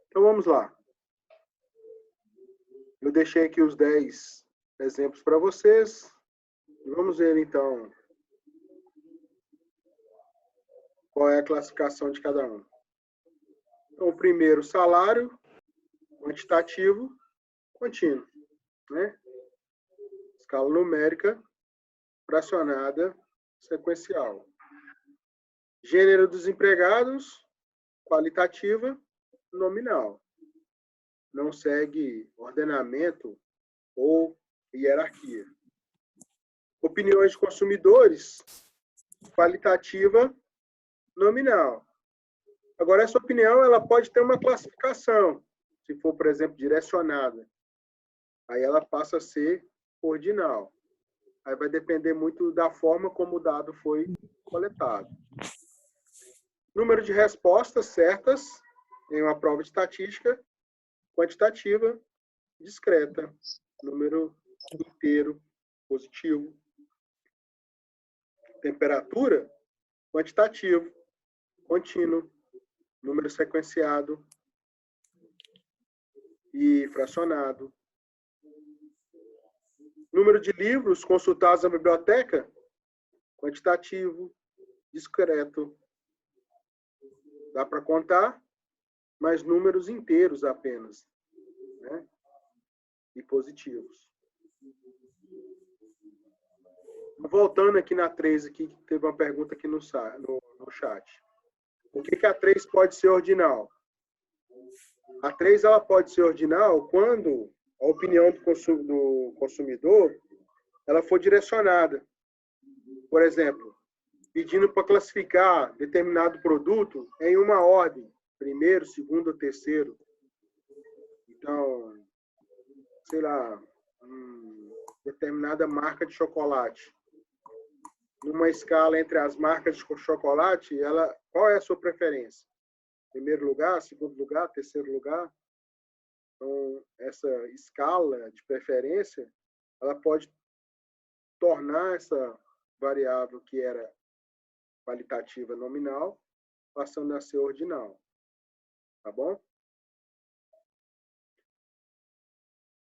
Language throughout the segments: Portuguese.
Então, vamos lá. Eu deixei aqui os 10 exemplos para vocês. Vamos ver, então, qual é a classificação de cada um. Então, o primeiro, salário, quantitativo, contínuo, né? Escala numérica, fracionada, sequencial. Gênero dos empregados, qualitativa, nominal. Não segue ordenamento ou hierarquia. Opiniões de consumidores, qualitativa, nominal. Agora, essa opinião ela pode ter uma classificação, se for, por exemplo, direcionada. Aí ela passa a ser ordinal. Aí vai depender muito da forma como o dado foi coletado. Número de respostas certas em uma prova de estatística, quantitativa, discreta. Número inteiro, positivo. Temperatura, quantitativo, contínuo. Número sequenciado e fracionado. Número de livros consultados na biblioteca, quantitativo, discreto. Dá para contar, mas números inteiros apenas, né? E positivos. Voltando aqui na 3, aqui, teve uma pergunta aqui no chat. Por que a 3 pode ser ordinal? A 3 ela pode ser ordinal quando a opinião do consumidor ela for direcionada. Por exemplo, pedindo para classificar determinado produto em uma ordem, primeiro, segundo, terceiro. Então, sei lá, determinada marca de chocolate. Numa escala entre as marcas de chocolate, qual é a sua preferência? Primeiro lugar, segundo lugar, terceiro lugar? Então, essa escala de preferência, ela pode tornar essa variável que era qualitativa nominal, passando a ser ordinal. Tá bom?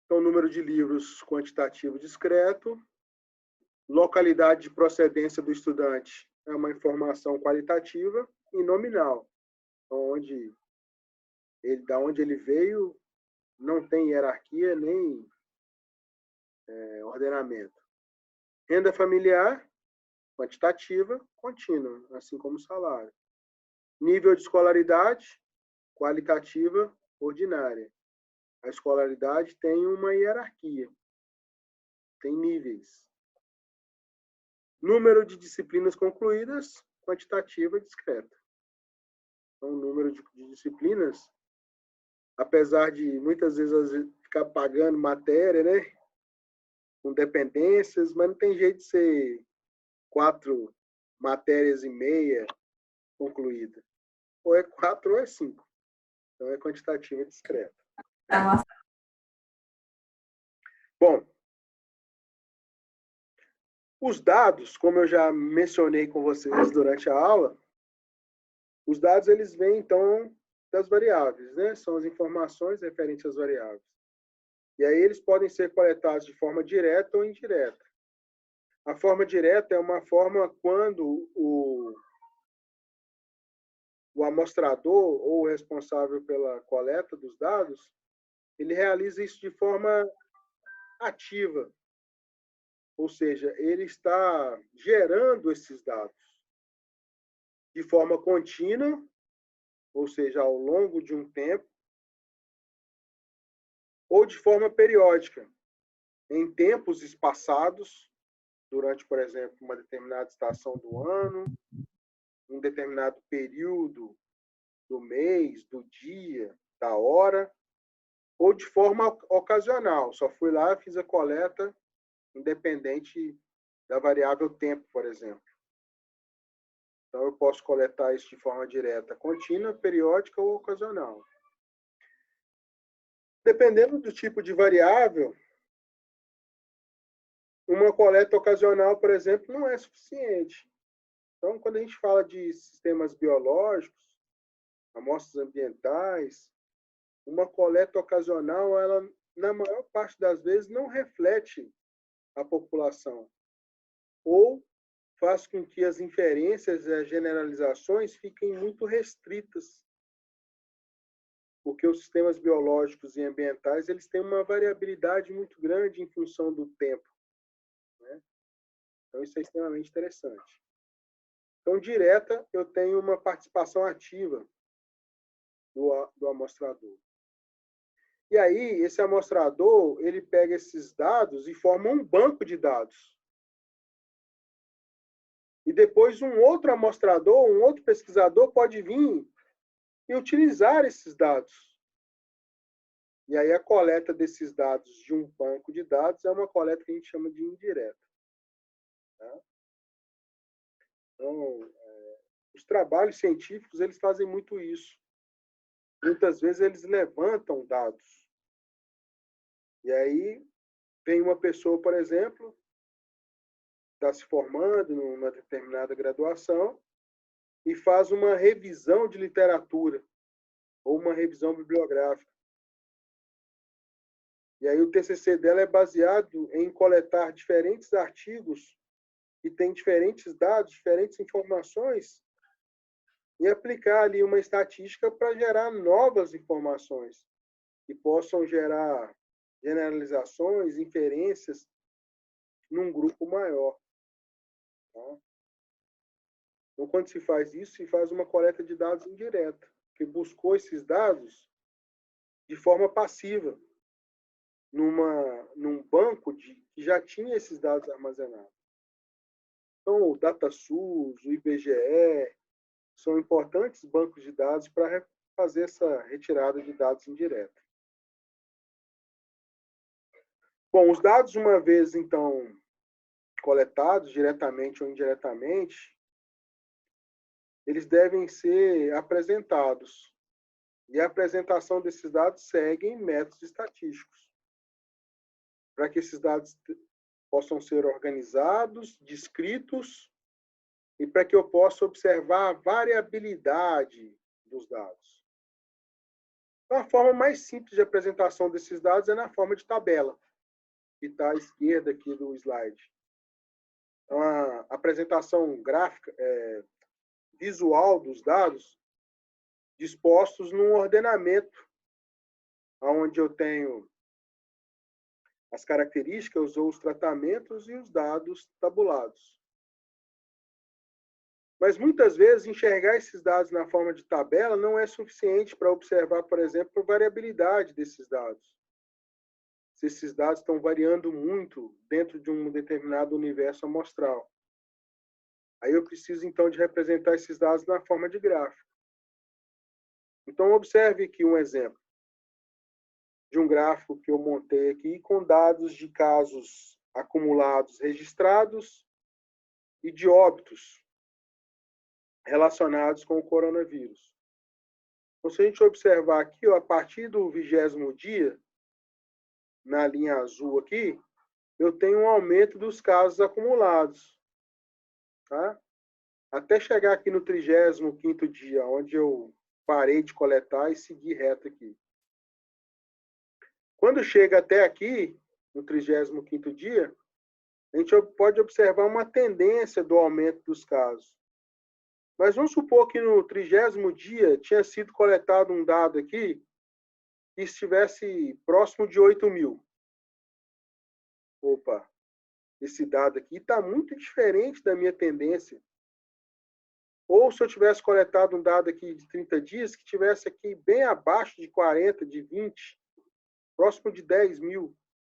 Então, número de livros quantitativo discreto. Localidade de procedência do estudante é uma informação qualitativa e nominal. Da onde ele veio, não tem hierarquia nem ordenamento. Renda familiar, quantitativa, contínua, assim como salário. Nível de escolaridade, qualitativa, ordinária. A escolaridade tem uma hierarquia, tem níveis. Número de disciplinas concluídas, quantitativa e discreta. Então, o número de disciplinas, apesar de muitas vezes ficar pagando matéria, né? Com dependências, mas não tem jeito de ser 4 matérias e meia concluída. Ou é 4 ou é 5. Então, é quantitativa e discreta. Bom, os dados, como eu já mencionei com vocês durante a aula, os dados eles vêm, então, das variáveis, né? São as informações referentes às variáveis. E aí eles podem ser coletados de forma direta ou indireta. A forma direta é uma forma quando o amostrador ou o responsável pela coleta dos dados, ele realiza isso de forma ativa. Ou seja, ele está gerando esses dados de forma contínua, ou seja, ao longo de um tempo, ou de forma periódica, em tempos espaçados, durante, por exemplo, uma determinada estação do ano, um determinado período do mês, do dia, da hora, ou de forma ocasional. Só fui lá e fiz a coleta independente da variável tempo, por exemplo. Então, eu posso coletar isso de forma direta, contínua, periódica ou ocasional. Dependendo do tipo de variável, uma coleta ocasional, por exemplo, não é suficiente. Então, quando a gente fala de sistemas biológicos, amostras ambientais, uma coleta ocasional, ela, na maior parte das vezes, não reflete a população, ou faz com que as inferências e as generalizações fiquem muito restritas, porque os sistemas biológicos e ambientais eles têm uma variabilidade muito grande em função do tempo, né? Então, isso é extremamente interessante. Então, direta, eu tenho uma participação ativa do amostrador. E aí, esse amostrador, ele pega esses dados e forma um banco de dados. E depois um outro amostrador, um outro pesquisador pode vir e utilizar esses dados. E aí a coleta desses dados de um banco de dados é uma coleta que a gente chama de indireta. Tá? Então, os trabalhos científicos, eles fazem muito isso. Muitas vezes eles levantam dados. E aí vem uma pessoa, por exemplo, está se formando numa determinada graduação e faz uma revisão de literatura ou uma revisão bibliográfica. E aí o TCC dela é baseado em coletar diferentes artigos que têm diferentes dados, diferentes informações e aplicar ali uma estatística para gerar novas informações que possam gerar generalizações, inferências num grupo maior. Tá? Então, quando se faz isso, se faz uma coleta de dados indireta, que buscou esses dados de forma passiva, num banco que já tinha esses dados armazenados. Então, o DataSUS, o IBGE, são importantes bancos de dados para fazer essa retirada de dados indireta. Bom, os dados, uma vez, então, coletados, diretamente ou indiretamente, eles devem ser apresentados. E a apresentação desses dados segue métodos estatísticos, para que esses dados possam ser organizados, descritos, e para que eu possa observar a variabilidade dos dados. Então, a forma mais simples de apresentação desses dados é na forma de tabela, que está à esquerda aqui do slide. Então, a apresentação gráfica, visual dos dados, dispostos num ordenamento, onde eu tenho as características ou os tratamentos e os dados tabulados. Mas muitas vezes enxergar esses dados na forma de tabela não é suficiente para observar, por exemplo, a variabilidade desses dados. Se esses dados estão variando muito dentro de um determinado universo amostral. Aí eu preciso, então, de representar esses dados na forma de gráfico. Então, observe aqui um exemplo de um gráfico que eu montei aqui com dados de casos acumulados registrados e de óbitos relacionados com o coronavírus. Então, se a gente observar aqui, ó, a partir do 20º dia, na linha azul aqui, eu tenho um aumento dos casos acumulados. Tá? Até chegar aqui no 35º dia, onde eu parei de coletar e segui reto aqui. Quando chega até aqui, no 35º dia, a gente pode observar uma tendência do aumento dos casos. Mas vamos supor que no 30º dia tinha sido coletado um dado aqui que estivesse próximo de 8.000. Opa, esse dado aqui está muito diferente da minha tendência. Ou se eu tivesse coletado um dado aqui de 30 dias, que tivesse aqui bem abaixo de 40, de 20, próximo de 10.000.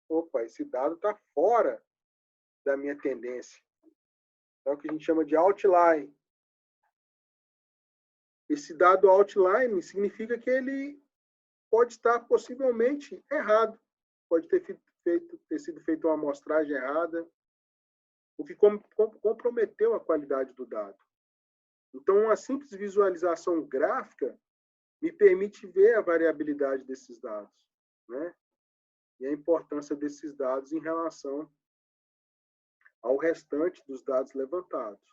Opa, esse dado está fora da minha tendência. É o que a gente chama de outline. Esse dado outline significa que ele pode estar possivelmente errado. Pode ter sido feita uma amostragem errada, o que comprometeu a qualidade do dado. Então, uma simples visualização gráfica me permite ver a variabilidade desses dados, né? E a importância desses dados em relação ao restante dos dados levantados.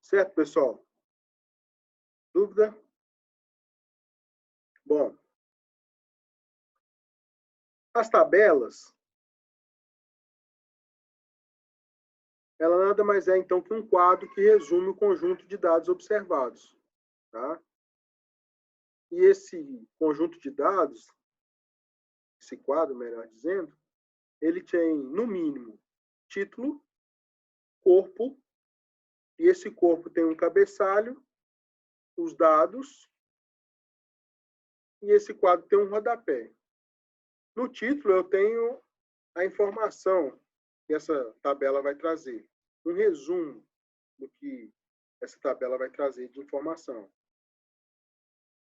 Certo, pessoal? Dúvida? Bom, as tabelas, ela nada mais é, então, que um quadro que resume o conjunto de dados observados. Tá? E esse conjunto de dados, esse quadro, melhor dizendo, ele tem, no mínimo, título, corpo, e esse corpo tem um cabeçalho, os dados, e esse quadro tem um rodapé. No título, eu tenho a informação que essa tabela vai trazer, um resumo do que essa tabela vai trazer de informação.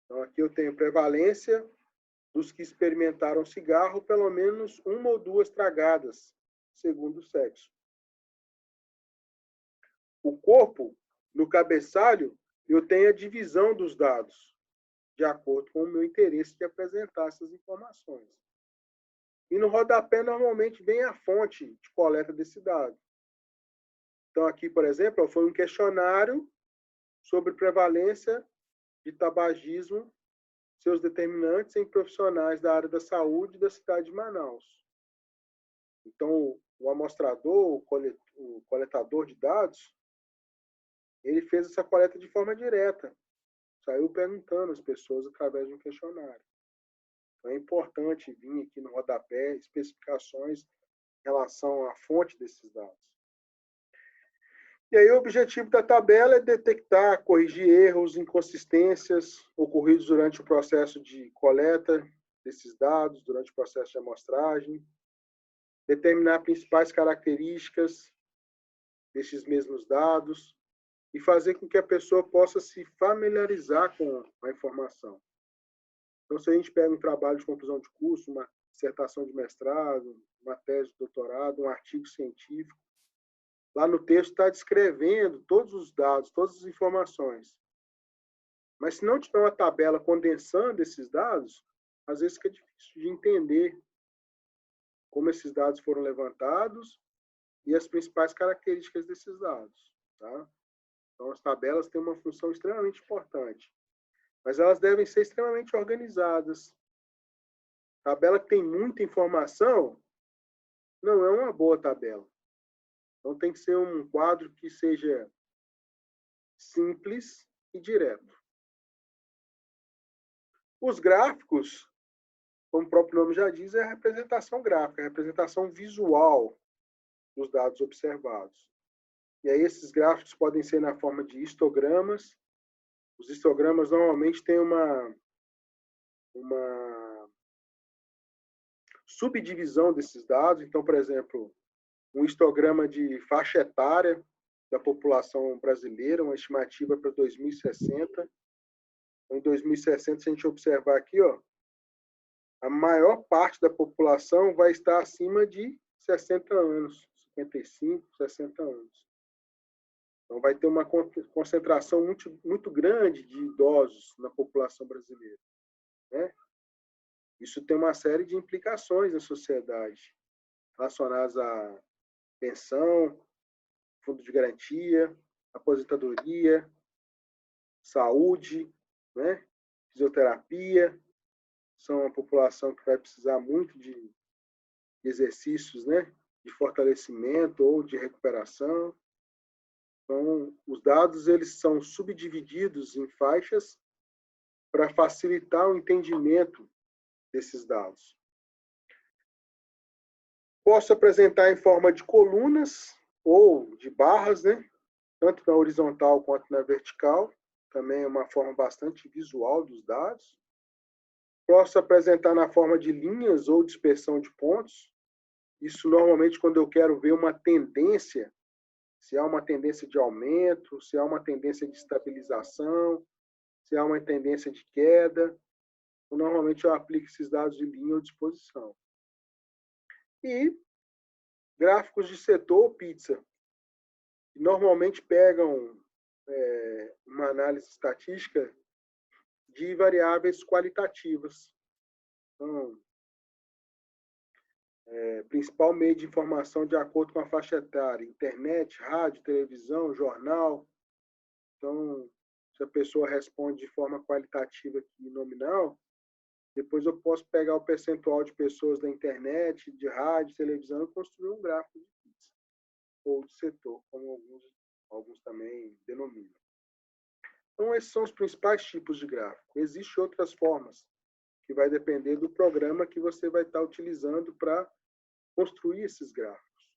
Então, aqui eu tenho prevalência dos que experimentaram cigarro, pelo menos uma ou duas tragadas, segundo o sexo. O corpo, no cabeçalho, eu tenho a divisão dos dados, de acordo com o meu interesse de apresentar essas informações. E no rodapé, normalmente, vem a fonte de coleta desse dado. Então, aqui, por exemplo, foi um questionário sobre prevalência de tabagismo, seus determinantes em profissionais da área da saúde da cidade de Manaus. Então, o amostrador, o coletador de dados, ele fez essa coleta de forma direta. Saiu perguntando às pessoas através de um questionário. Então, é importante vir aqui no rodapé especificações em relação à fonte desses dados. E aí o objetivo da tabela é detectar, corrigir erros, inconsistências ocorridos durante o processo de coleta desses dados, durante o processo de amostragem, determinar principais características desses mesmos dados e fazer com que a pessoa possa se familiarizar com a informação. Então, se a gente pega um trabalho de conclusão de curso, uma dissertação de mestrado, uma tese de doutorado, um artigo científico, lá no texto está descrevendo todos os dados, todas as informações. Mas se não tiver uma tabela condensando esses dados, às vezes fica difícil de entender como esses dados foram levantados e as principais características desses dados. Tá? Então, as tabelas têm uma função extremamente importante, mas elas devem ser extremamente organizadas. Tabela que tem muita informação não é uma boa tabela. Então, tem que ser um quadro que seja simples e direto. Os gráficos, como o próprio nome já diz, é a representação gráfica, a representação visual dos dados observados. E aí esses gráficos podem ser na forma de histogramas. Os histogramas normalmente têm uma subdivisão desses dados. Então, por exemplo, um histograma de faixa etária da população brasileira, uma estimativa para 2060. Em 2060, se a gente observar aqui, ó, a maior parte da população vai estar acima de 60 anos, 55, 60 anos. Então, vai ter uma concentração muito grande de idosos na população brasileira. Né? Isso tem uma série de implicações na sociedade, relacionadas à pensão, fundo de garantia, aposentadoria, saúde, né? Fisioterapia. São uma população que vai precisar muito de exercícios, né? De fortalecimento ou de recuperação. Então, os dados eles são subdivididos em faixas para facilitar o entendimento desses dados. Posso apresentar em forma de colunas ou de barras, né? Tanto na horizontal quanto na vertical. Também é uma forma bastante visual dos dados. Posso apresentar na forma de linhas ou dispersão de pontos. Isso normalmente quando eu quero ver uma tendência, se há uma tendência de aumento, se há uma tendência de estabilização, se há uma tendência de queda. Normalmente eu aplico esses dados de linha ou disposição. E gráficos de setor ou pizza, que normalmente pegam uma análise estatística de variáveis qualitativas. Então, principal meio de informação de acordo com a faixa etária, internet, rádio, televisão, jornal, Então, se a pessoa responde de forma qualitativa aqui nominal, depois eu posso pegar o percentual de pessoas da internet, de rádio, televisão e construir um gráfico de pizza, ou de setor, como alguns também denominam. Então, esses são os principais tipos de gráfico. Existem outras formas, que vai depender do programa que você vai estar utilizando para construir esses gráficos.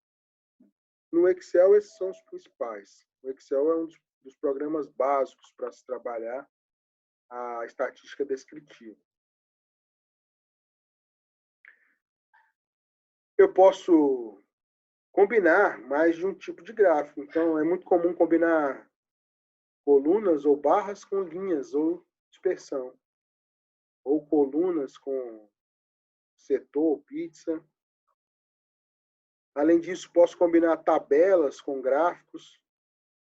No Excel, esses são os principais. O Excel é um dos programas básicos para se trabalhar a estatística descritiva. Eu posso combinar mais de um tipo de gráfico. Então, é muito comum combinar colunas ou barras com linhas ou dispersão. Ou colunas com setor, pizza. Além disso, posso combinar tabelas com gráficos,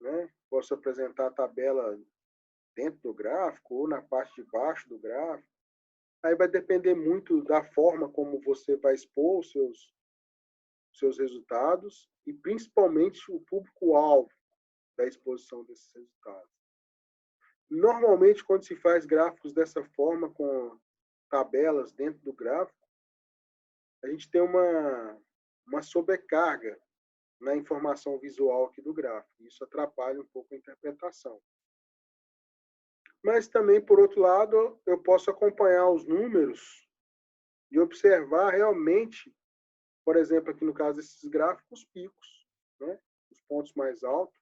né? Posso apresentar a tabela dentro do gráfico ou na parte de baixo do gráfico. Aí vai depender muito da forma como você vai expor os seus resultados e principalmente o público-alvo da exposição desses resultados. Normalmente, quando se faz gráficos dessa forma, com tabelas dentro do gráfico, a gente tem uma sobrecarga na informação visual aqui do gráfico. Isso atrapalha um pouco a interpretação. Mas também, por outro lado, eu posso acompanhar os números e observar realmente, por exemplo, aqui no caso desses gráficos, os picos, né? Os pontos mais altos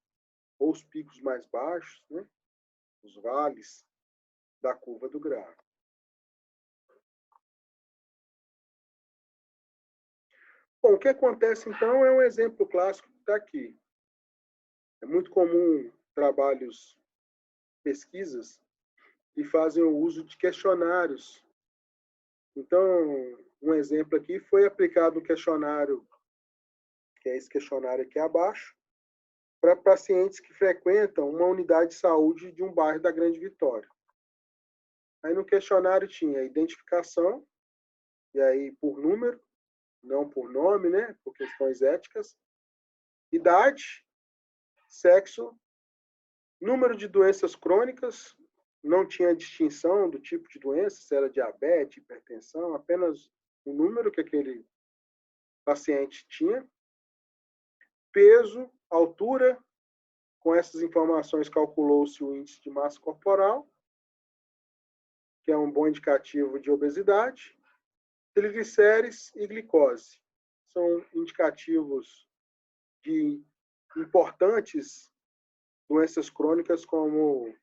ou os picos mais baixos, né? Os vales da curva do gráfico. Bom, o que acontece, então, é um exemplo clássico que está aqui. É muito comum trabalhos, pesquisas, que fazem o uso de questionários. Então, um exemplo aqui foi aplicado um questionário, que é esse questionário aqui abaixo, para pacientes que frequentam uma unidade de saúde de um bairro da Grande Vitória. Aí no questionário tinha identificação, e aí por número, não por nome, né, por questões éticas, idade, sexo, número de doenças crônicas, não tinha distinção do tipo de doença, se era diabetes, hipertensão, apenas o número que aquele paciente tinha, peso, altura, com essas informações calculou-se o índice de massa corporal, que é um bom indicativo de obesidade, triglicérides e glicose. São indicativos de importantes doenças crônicas como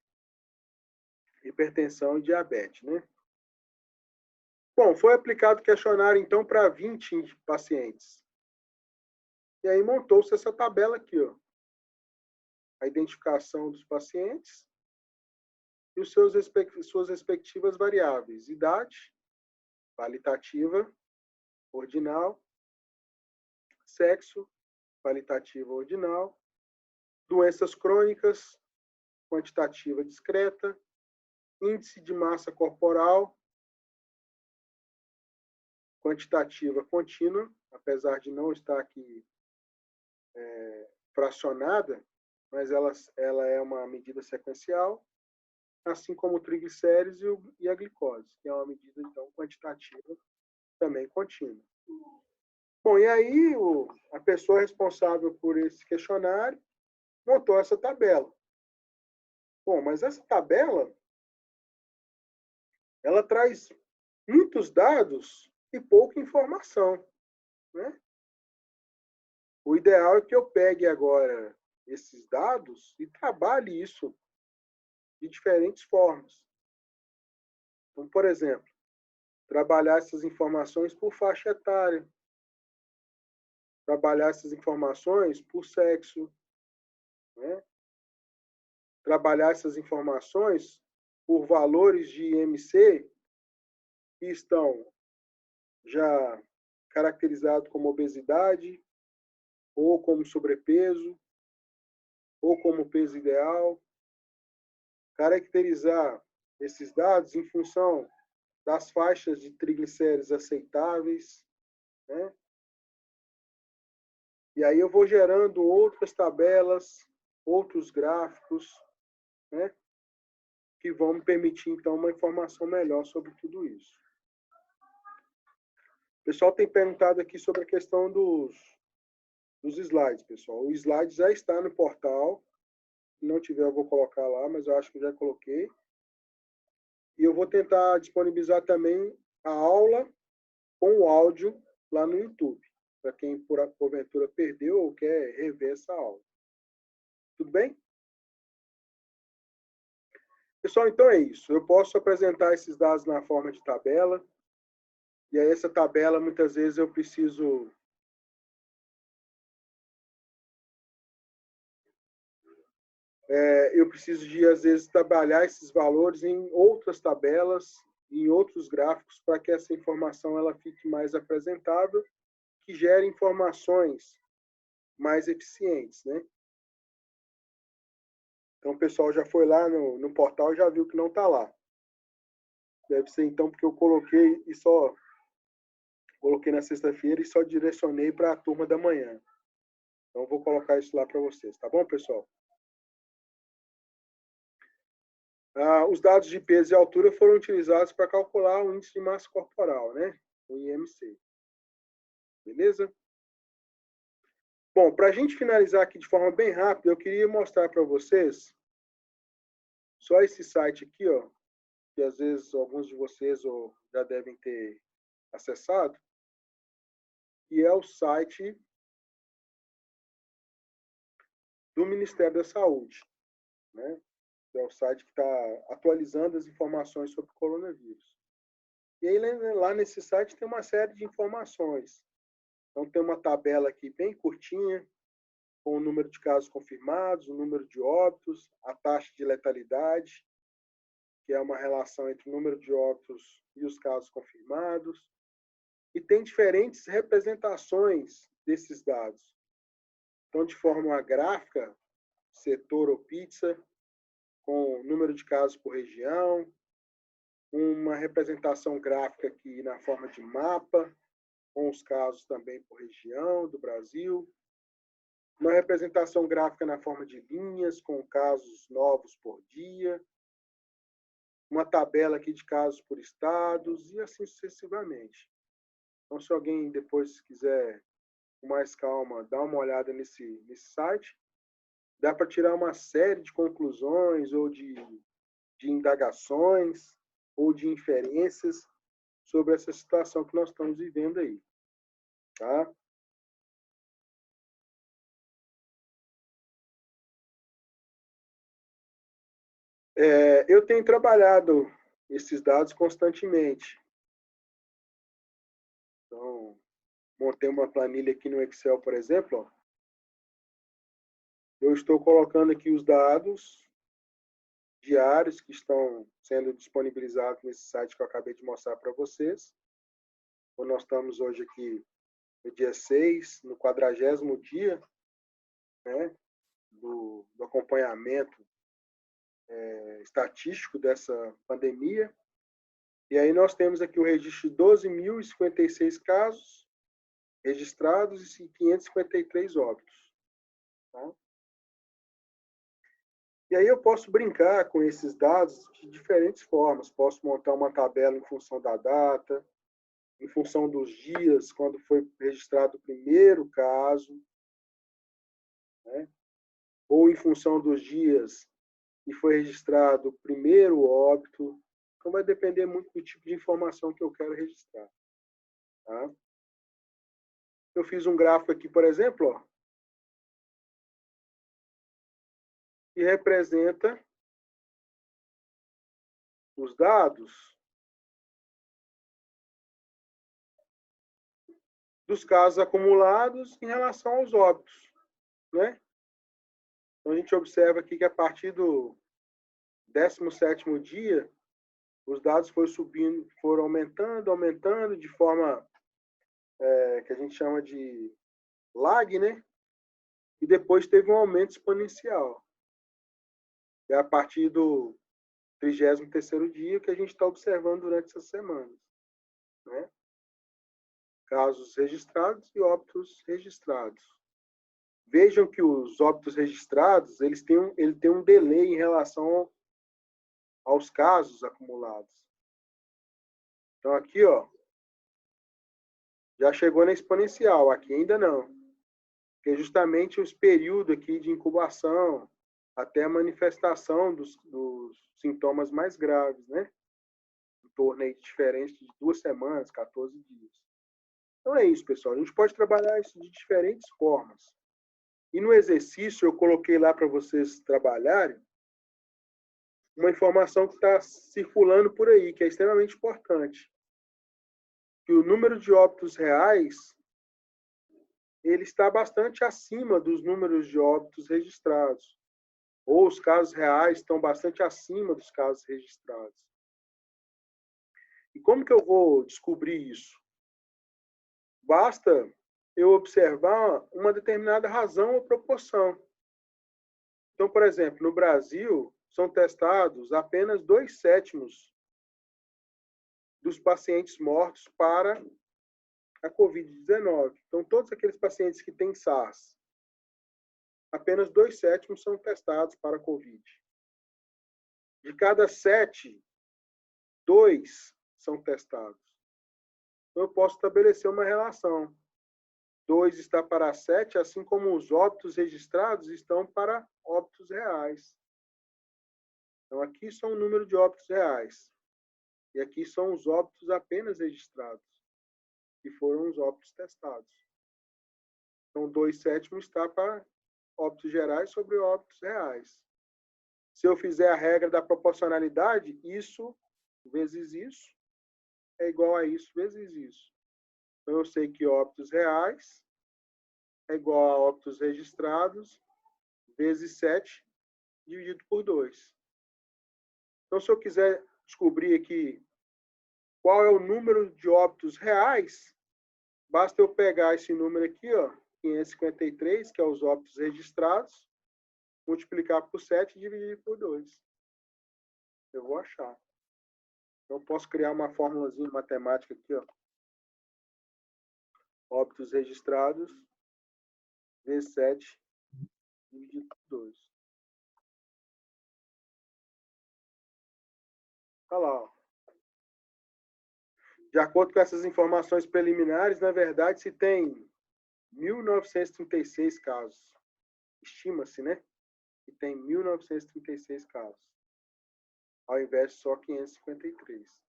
hipertensão e diabetes, né? Bom, foi aplicado o questionário, então, para 20 pacientes. E aí montou-se essa tabela aqui, ó. A identificação dos pacientes e suas respectivas variáveis. Idade, qualitativa, ordinal, sexo, qualitativa, ordinal, doenças crônicas, quantitativa discreta, índice de massa corporal, quantitativa contínua, apesar de não estar aqui fracionada, mas ela é uma medida sequencial, assim como o triglicérides e a glicose, que é uma medida, então, quantitativa também contínua. Bom, e aí a pessoa responsável por esse questionário montou essa tabela. Bom, mas essa tabela, ela traz muitos dados e pouca informação, né? O ideal é que eu pegue agora esses dados e trabalhe isso de diferentes formas. Então, por exemplo, trabalhar essas informações por faixa etária, trabalhar essas informações por sexo, né? Trabalhar essas informações por valores de IMC que estão já caracterizados como obesidade, ou como sobrepeso, ou como peso ideal. Caracterizar esses dados em função das faixas de triglicéridos aceitáveis, né? E aí eu vou gerando outras tabelas, outros gráficos, né, que vão me permitir, então, uma informação melhor sobre tudo isso. O pessoal tem perguntado aqui sobre a questão dos slides, pessoal. O slide já está no portal. Se não tiver, eu vou colocar lá, mas eu acho que já coloquei. E eu vou tentar disponibilizar também a aula com o áudio lá no YouTube, para quem porventura perdeu ou quer rever essa aula. Tudo bem? Pessoal, então é isso. Eu posso apresentar esses dados na forma de tabela. E aí essa tabela, muitas vezes, eu preciso de, às vezes, trabalhar esses valores em outras tabelas, em outros gráficos, para que essa informação ela fique mais apresentável, que gere informações mais eficientes, né? Então, o pessoal já foi lá no portal e já viu que não está lá. Deve ser, então, porque eu coloquei na sexta-feira e só direcionei para a turma da manhã. Então, vou colocar isso lá para vocês, tá bom, pessoal? Os dados de peso e altura foram utilizados para calcular o índice de massa corporal, né? O IMC. Beleza? Bom, para a gente finalizar aqui de forma bem rápida, eu queria mostrar para vocês só esse site aqui, ó, que às vezes alguns de vocês já devem ter acessado, que é o site do Ministério da Saúde, né? Que é o site que está atualizando as informações sobre o coronavírus. E aí, lá nesse site tem uma série de informações. Então, tem uma tabela aqui bem curtinha, com o número de casos confirmados, o número de óbitos, a taxa de letalidade, que é uma relação entre o número de óbitos e os casos confirmados. E tem diferentes representações desses dados. Então, de forma gráfica, setor ou pizza, com número de casos por região, uma representação gráfica aqui na forma de mapa, com os casos também por região do Brasil, uma representação gráfica na forma de linhas, com casos novos por dia, uma tabela aqui de casos por estados e assim sucessivamente. Então, se alguém depois quiser, com mais calma, dar uma olhada nesse site, dá para tirar uma série de conclusões ou de indagações ou de inferências sobre essa situação que nós estamos vivendo aí. Tá? Eu tenho trabalhado esses dados constantemente. Então, montei uma planilha aqui no Excel, por exemplo. Ó. Eu estou colocando aqui os dados diários que estão sendo disponibilizados nesse site que eu acabei de mostrar para vocês. Então, nós estamos hoje aqui no dia 6, no 40º dia, né, do acompanhamento estatístico dessa pandemia. E aí nós temos aqui o registro de 12.056 casos registrados e 553 óbitos. Tá? E aí eu posso brincar com esses dados de diferentes formas. Posso montar uma tabela em função da data, em função dos dias, quando foi registrado o primeiro caso, né? Ou em função dos dias que foi registrado o primeiro óbito. Então, vai depender muito do tipo de informação que eu quero registrar. Tá? Eu fiz um gráfico aqui, por exemplo, ó, que representa os dados dos casos acumulados em relação aos óbitos, né? Então, a gente observa aqui que a partir do 17º dia, os dados foram aumentando de forma que a gente chama de lag, né? E depois teve um aumento exponencial. É a partir do 33º dia que a gente está observando durante essas semanas, né? Casos registrados e óbitos registrados. Vejam que os óbitos registrados, ele tem um delay em relação aos casos acumulados. Então, aqui, ó, já chegou na exponencial, aqui ainda não. Porque justamente os períodos aqui de incubação até a manifestação dos sintomas mais graves, né? Em torno aí de diferença de 2 semanas, 14 dias. Então é isso, pessoal. A gente pode trabalhar isso de diferentes formas. E no exercício eu coloquei lá para vocês trabalharem uma informação que está circulando por aí, que é extremamente importante. Que o número de óbitos reais ele está bastante acima dos números de óbitos registrados. Ou os casos reais estão bastante acima dos casos registrados. E como que eu vou descobrir isso? Basta eu observar uma determinada razão ou proporção. Então, por exemplo, no Brasil, são testados apenas 2/7 dos pacientes mortos para a Covid-19. Então, todos aqueles pacientes que têm SARS, apenas 2/7 são testados para a Covid. De cada 7, 2 são testados. Então, eu posso estabelecer uma relação. 2 está para 7, assim como os óbitos registrados estão para óbitos reais. Então, aqui são o número de óbitos reais. E aqui são os óbitos apenas registrados, que foram os óbitos testados. Então, 2/7 está para óbitos gerais sobre óbitos reais. Se eu fizer a regra da proporcionalidade, isso vezes isso é igual a isso vezes isso. Então, eu sei que óbitos reais é igual a óbitos registrados vezes 7 dividido por 2. Então, se eu quiser descobrir aqui qual é o número de óbitos reais, basta eu pegar esse número aqui, ó, 553, que é os óbitos registrados, multiplicar por 7 e dividir por 2. Eu vou achar. Então, eu posso criar uma fórmulazinha matemática aqui, ó. Óbitos registrados vezes 7 dividido por 2. Olha lá, ó. De acordo com essas informações preliminares, na verdade, se tem 1.936 casos. Estima-se, né? Que tem 1.936 casos, ao invés de só 553.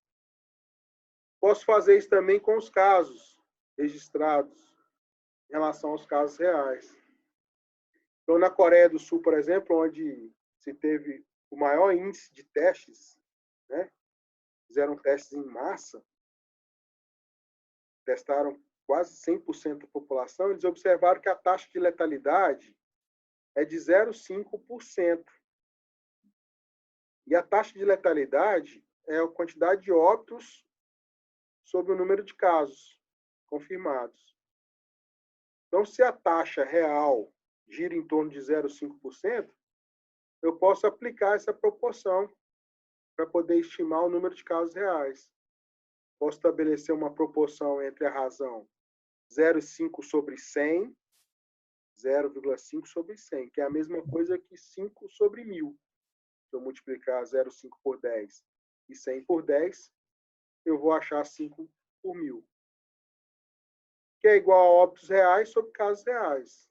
Posso fazer isso também com os casos registrados em relação aos casos reais. Então, na Coreia do Sul, por exemplo, onde se teve o maior índice de testes, né? Fizeram testes em massa, testaram quase 100% da população, eles observaram que a taxa de letalidade é de 0,5%. E a taxa de letalidade é a quantidade de óbitos sobre o número de casos confirmados. Então, se a taxa real gira em torno de 0,5%, eu posso aplicar essa proporção para poder estimar o número de casos reais. Posso estabelecer uma proporção entre a razão 0,5 sobre 100, 0,5 sobre 100, que é a mesma coisa que 5 sobre 1.000. Se eu multiplicar 0,5 por 10 e 100 por 10, eu vou achar 5 por 1.000. Que é igual a óbitos reais sobre casos reais.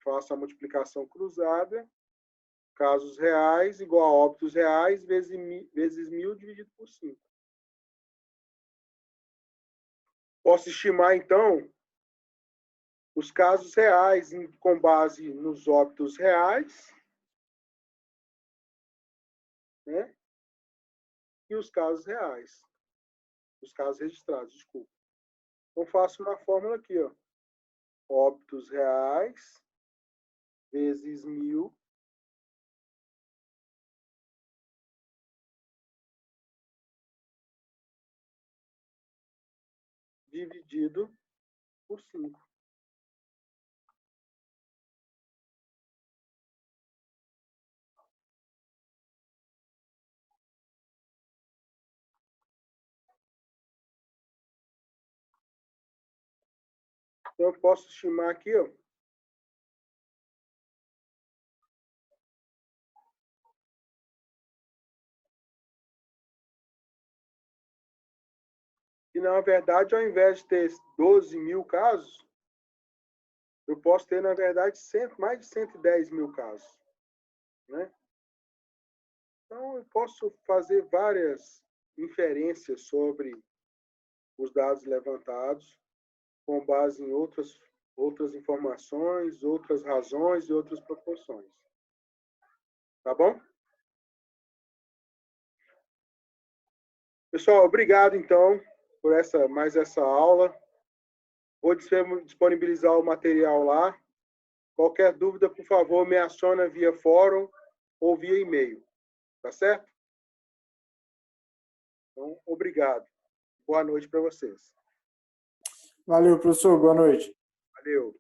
Faço a multiplicação cruzada, casos reais igual a óbitos reais vezes 1.000 dividido por 5. Posso estimar, então, os casos reais com base nos óbitos reais, né? E os casos reais. Os casos registrados, desculpa. Então, faço uma fórmula aqui, ó. Óbitos reais vezes 1.000 dividido por 5. Então, eu posso estimar aqui, ó, na verdade, ao invés de ter 12 mil casos, eu posso ter, na verdade, mais de 110 mil casos, né? Então, eu posso fazer várias inferências sobre os dados levantados, com base em outras informações, outras razões e outras proporções. Tá bom? Pessoal, obrigado, então, por mais essa aula. Vou disponibilizar o material lá. Qualquer dúvida, por favor, me aciona via fórum ou via e-mail. Tá certo? Então, obrigado. Boa noite para vocês. Valeu, professor. Boa noite. Valeu.